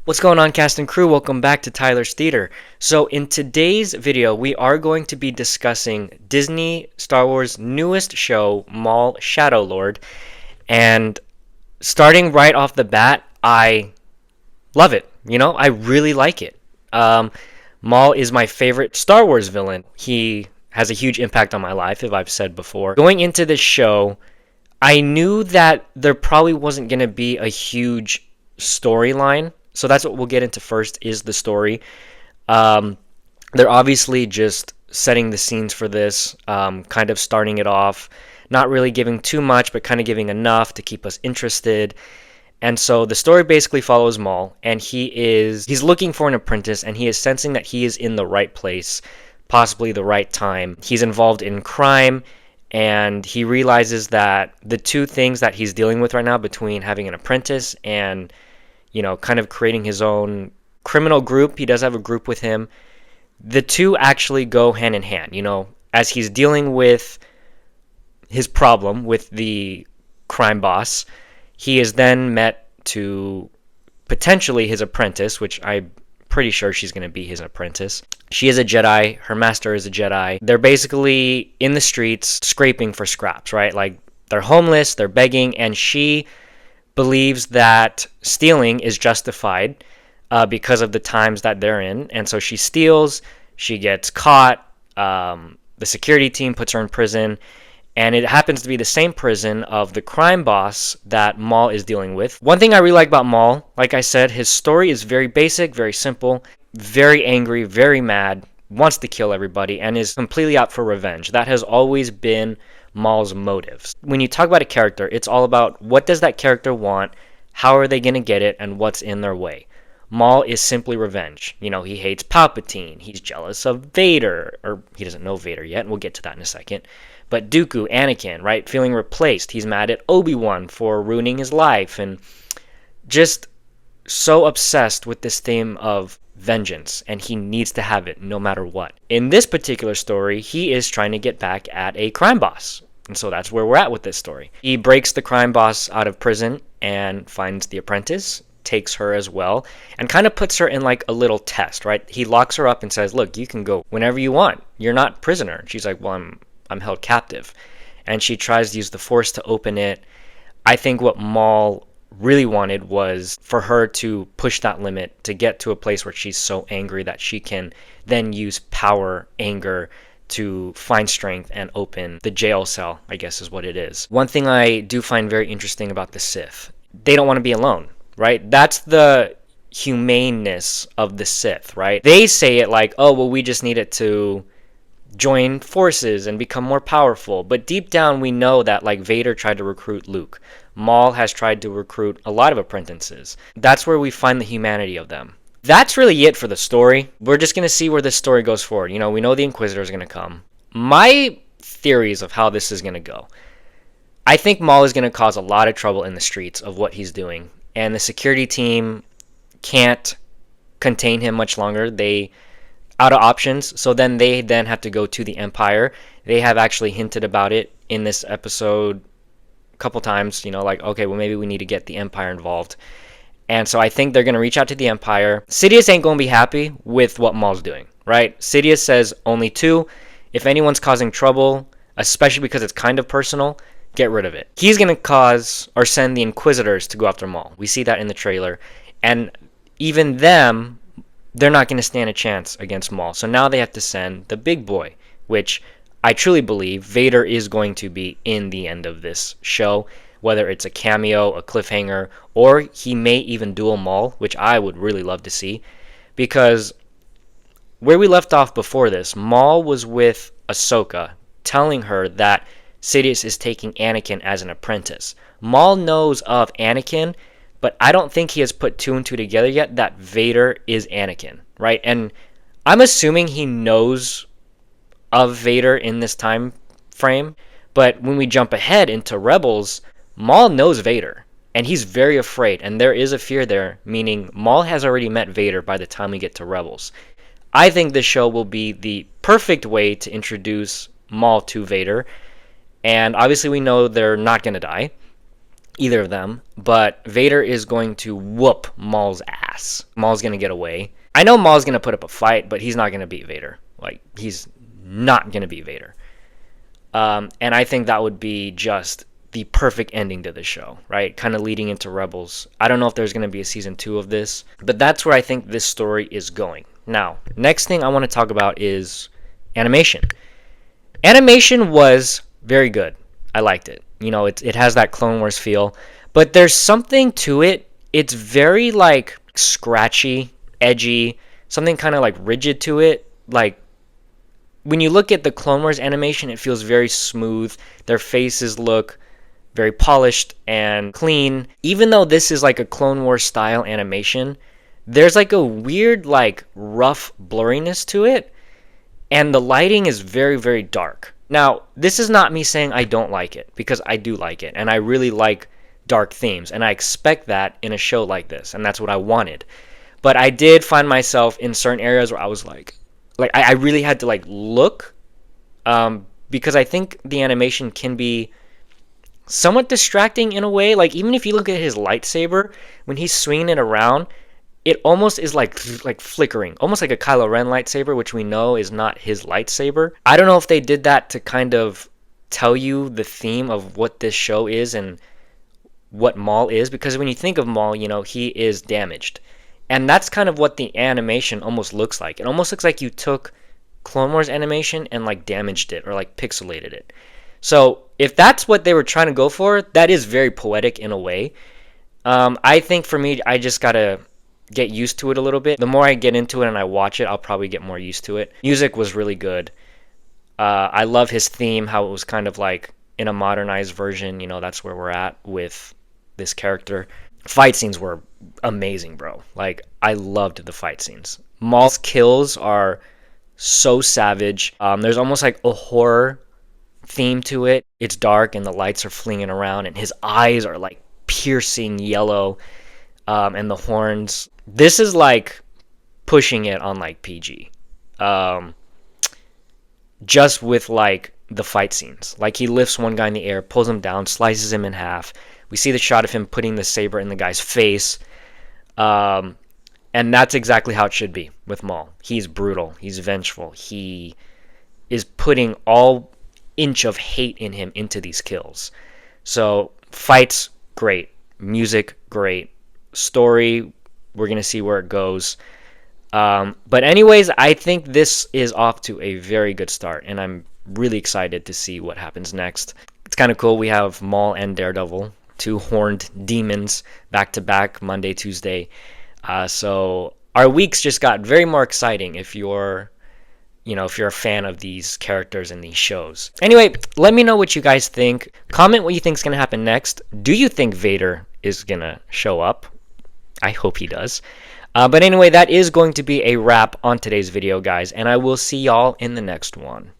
What's going on, cast and crew? Welcome back to Tyler's Theater. So in today's video, we are going to be discussing Disney Star Wars' newest show, Maul Shadow Lord. And starting right off the bat, I love it. I really like it. Maul is my favorite Star Wars villain. He has a huge impact on my life, as I've said before. Going into this show, I knew that there probably wasn't going to be a huge storyline. So that's what we'll get into first, is the story. They're obviously just setting the scenes for this, kind of starting it off, not really giving too much, but kind of giving enough to keep us interested. And so the story basically follows Maul, and he's looking for an apprentice, and he is sensing that he is in the right place, possibly the right time. He's involved in crime, and he realizes that the two things that he's dealing with right now, between having an apprentice and kind of creating his own criminal group. He does have a group with him. The two actually go hand in hand. As he's dealing with his problem with the crime boss, he is then met to potentially his apprentice, which I'm pretty sure she's going to be his apprentice. She is a Jedi. Her master is a Jedi. They're basically in the streets scraping for scraps, right? Like, they're homeless, they're begging, and she believes that stealing is justified because of the times that they're in. And so she steals, she gets caught, the security team puts her in prison, and it happens to be the same prison of the crime boss that Maul is dealing with. One thing I really like about Maul, like I said, his story is very basic, very simple, very angry, very mad, wants to kill everybody, and is completely out for revenge. That has always been Maul's motives. When you talk about a character, it's all about what does that character want, how are they going to get it, and what's in their way. Maul is simply revenge. He hates Palpatine, he's jealous of Vader, or he doesn't know Vader yet, and we'll get to that in a second. But Dooku, Anakin, right, feeling replaced. He's mad at Obi-Wan for ruining his life, and just so obsessed with this theme of vengeance, and he needs to have it no matter what. In this particular story, he is trying to get back at a crime boss, and so that's where we're at with this story. He breaks the crime boss out of prison and finds the apprentice, takes her as well, and kind of puts her in like a little test, right? He locks her up and says, look, you can go whenever you want. You're not prisoner. And she's like, well, I'm held captive. And she tries to use the Force to open it. I think what Maul really wanted was for her to push that limit, to get to a place where she's so angry that she can then use power, anger, to find strength and open the jail cell, I guess is what it is. One thing I do find very interesting about the Sith, they don't want to be alone, right? That's the humaneness of the Sith, right? They say it like, oh, well, we just need it to join forces and become more powerful. But deep down, we know that, like, Vader tried to recruit Luke. Maul has tried to recruit a lot of apprentices. That's where we find the humanity of them. That's really it for the story. We're just going to see where this story goes forward. We know the Inquisitor is going to come. My theories of how this is going to go. I think Maul is going to cause a lot of trouble in the streets of what he's doing. And the security team can't contain him much longer. They out of options, so then they have to go to the Empire. They have actually hinted about it in this episode a couple times, like, okay, well, maybe we need to get the Empire involved. And so I think they're going to reach out to the Empire. Sidious ain't going to be happy with what Maul's doing, right? Sidious says only two. If anyone's causing trouble, especially because it's kind of personal, get rid of it. He's going to cause or send the Inquisitors to go after Maul. We see that in the trailer. And even them, they're not going to stand a chance against Maul. So now they have to send the big boy, which I truly believe Vader is going to be in the end of this show, whether it's a cameo, a cliffhanger, or he may even duel Maul, which I would really love to see. Because where we left off before this, Maul was with Ahsoka, telling her that Sidious is taking Anakin as an apprentice. Maul knows of Anakin, but I don't think he has put two and two together yet that Vader is Anakin, right? And I'm assuming he knows of Vader in this time frame, but when we jump ahead into Rebels, Maul knows Vader, and he's very afraid, and there is a fear there, meaning Maul has already met Vader by the time we get to Rebels. I think this show will be the perfect way to introduce Maul to Vader, and obviously we know they're not going to die. either of them, but Vader is going to whoop Maul's ass. Maul's going to get away. I know Maul's going to put up a fight, but he's not going to beat Vader. Like, he's not going to beat Vader. And I think that would be just the perfect ending to the show, right? Kind of leading into Rebels. I don't know if there's going to be a season 2 of this, but that's where I think this story is going. Now, next thing I want to talk about is animation. Animation was very good. I liked it. You know, it has that Clone Wars feel, but there's something to it. It's very like scratchy, edgy, something kind of like rigid to it. Like when you look at the Clone Wars animation, it feels very smooth. Their faces look very polished and clean. Even though this is like a Clone Wars style animation, there's like a weird like rough blurriness to it, and the lighting is very, very dark. Now, this is not me saying I don't like it, because I do like it, and I really like dark themes, and I expect that in a show like this, and that's what I wanted. But I did find myself in certain areas where I was like I really had to like look, because I think the animation can be somewhat distracting in a way. Like even if you look at his lightsaber, when he's swinging it around, it almost is like flickering, almost like a Kylo Ren lightsaber, which we know is not his lightsaber. I don't know if they did that to kind of tell you the theme of what this show is and what Maul is, because when you think of Maul, you know, he is damaged. And that's kind of what the animation almost looks like. It almost looks like you took Clone Wars animation and like damaged it or like pixelated it. So if that's what they were trying to go for, that is very poetic in a way. I think for me, I just gotta get used to it a little bit. The more I get into it and I watch it, I'll probably get more used to it. Music was really good. I love his theme, how it was kind of like in a modernized version. You know, that's where we're at with this character. Fight scenes were amazing, bro. Like, I loved the fight scenes. Maul's kills are so savage. There's almost like a horror theme to it. It's dark and the lights are flinging around, and his eyes are like piercing yellow, and the horns. This is like pushing it on like PG. Just with like the fight scenes. Like he lifts one guy in the air, pulls him down, slices him in half. We see the shot of him putting the saber in the guy's face. And that's exactly how it should be with Maul. He's brutal. He's vengeful. He is putting all inch of hate in him into these kills. So fights, great. Music, great. Story, we're going to see where it goes. But anyways, I think this is off to a very good start, and I'm really excited to see what happens next. It's kind of cool. We have Maul and Daredevil, two horned demons, back to back, Monday, Tuesday. So our weeks just got very more exciting if you're a fan of these characters and these shows. Anyway, let me know what you guys think. Comment what you think is going to happen next. Do you think Vader is going to show up? I hope he does. But anyway, that is going to be a wrap on today's video, guys, and I will see y'all in the next one.